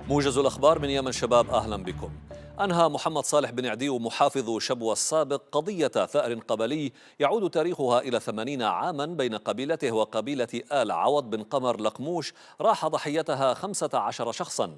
موجز الأخبار من يمن شباب، أهلا بكم. أنهى محمد صالح بن عديو محافظ شبوة السابق قضية ثأر قبلي يعود تاريخها إلى 80 عاما بين قبيلته وقبيلة آل عوض بن قمر لقموش راح ضحيتها 15 شخصا.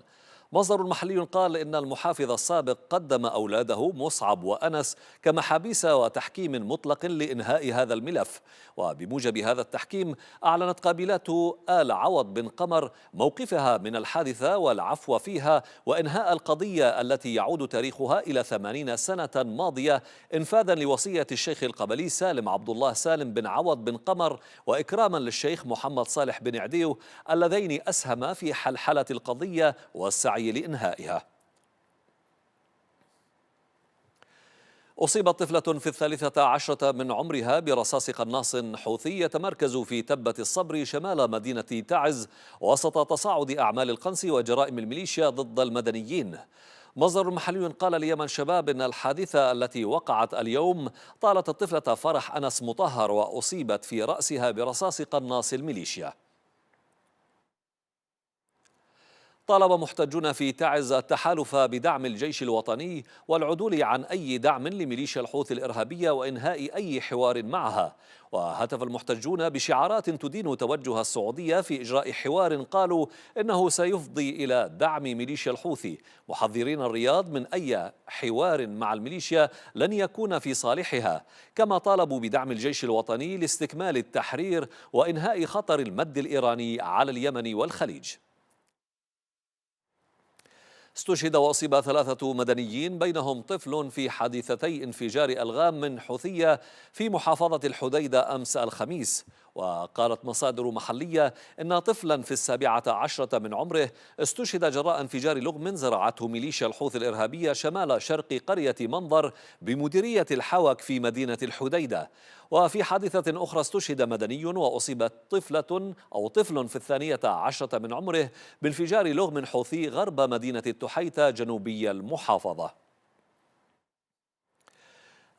مصدر محلي قال إن المحافظ السابق قدم أولاده مصعب وأنس كمحابيس وتحكيم مطلق لإنهاء هذا الملف. وبموجب هذا التحكيم أعلنت قبيلة آل عوض بن قمر موقفها من الحادثة والعفو فيها وإنهاء القضية التي يعود تاريخها إلى 80 سنة ماضية، إنفاذا لوصية الشيخ القبلي سالم عبد الله سالم بن عوض بن قمر، وإكراما للشيخ محمد صالح بن عديو اللذين أسهما في حلحلة القضية والسعي لإنهائها. أصيبت طفلة في 13 من عمرها برصاص قناص حوثي يتمركز في تبة الصبر شمال مدينة تعز وسط تصاعد أعمال القنص وجرائم الميليشيا ضد المدنيين. مصدر محلي قال ليمن شباب إن الحادثة التي وقعت اليوم طالت الطفلة فرح أنس مطهر وأصيبت في رأسها برصاص قناص الميليشيا. طالب محتجون في تعز التحالف بدعم الجيش الوطني والعدول عن أي دعم لميليشيا الحوثي الإرهابية وإنهاء أي حوار معها. وهتف المحتجون بشعارات تدين توجه السعودية في إجراء حوار قالوا إنه سيفضي إلى دعم ميليشيا الحوثي، محذرين الرياض من أي حوار مع الميليشيا لن يكون في صالحها. كما طالبوا بدعم الجيش الوطني لاستكمال التحرير وإنهاء خطر المد الإيراني على اليمن والخليج. استشهد وأصيب 3 مدنيين بينهم طفل في حادثتي انفجار ألغام من حوثية في محافظة الحديدة أمس الخميس. وقالت مصادر محلية إن طفلا في 17 من عمره استشهد جراء انفجار لغم زرعته ميليشيا الحوثي الإرهابية شمال شرق قرية منظر بمديرية الحوك في مدينة الحديدة. وفي حادثة أخرى استشهد مدني وأصيبت طفل في 12 من عمره بانفجار لغم حوثي غرب مدينة التحيتة جنوبي المحافظة.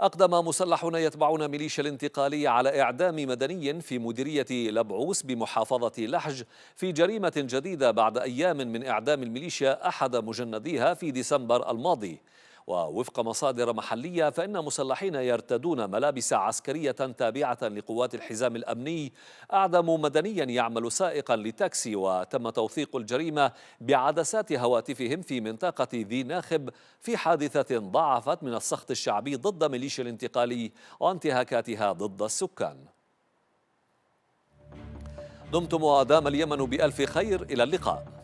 أقدم مسلحون يتبعون ميليشيا الانتقالية على إعدام مدني في مديرية لبعوس بمحافظة لحج في جريمة جديدة بعد أيام من إعدام الميليشيا أحد مجنديها في ديسمبر الماضي. ووفق مصادر محلية فإن مسلحين يرتدون ملابس عسكرية تابعة لقوات الحزام الأمني أعدموا مدنيا يعمل سائقا لتاكسي، وتم توثيق الجريمة بعدسات هواتفهم في منطقة ذي ناخب في حادثة ضاعفت من السخط الشعبي ضد ميليشيا الانتقالي وانتهاكاتها ضد السكان. دمتم ودام اليمن بألف خير، إلى اللقاء.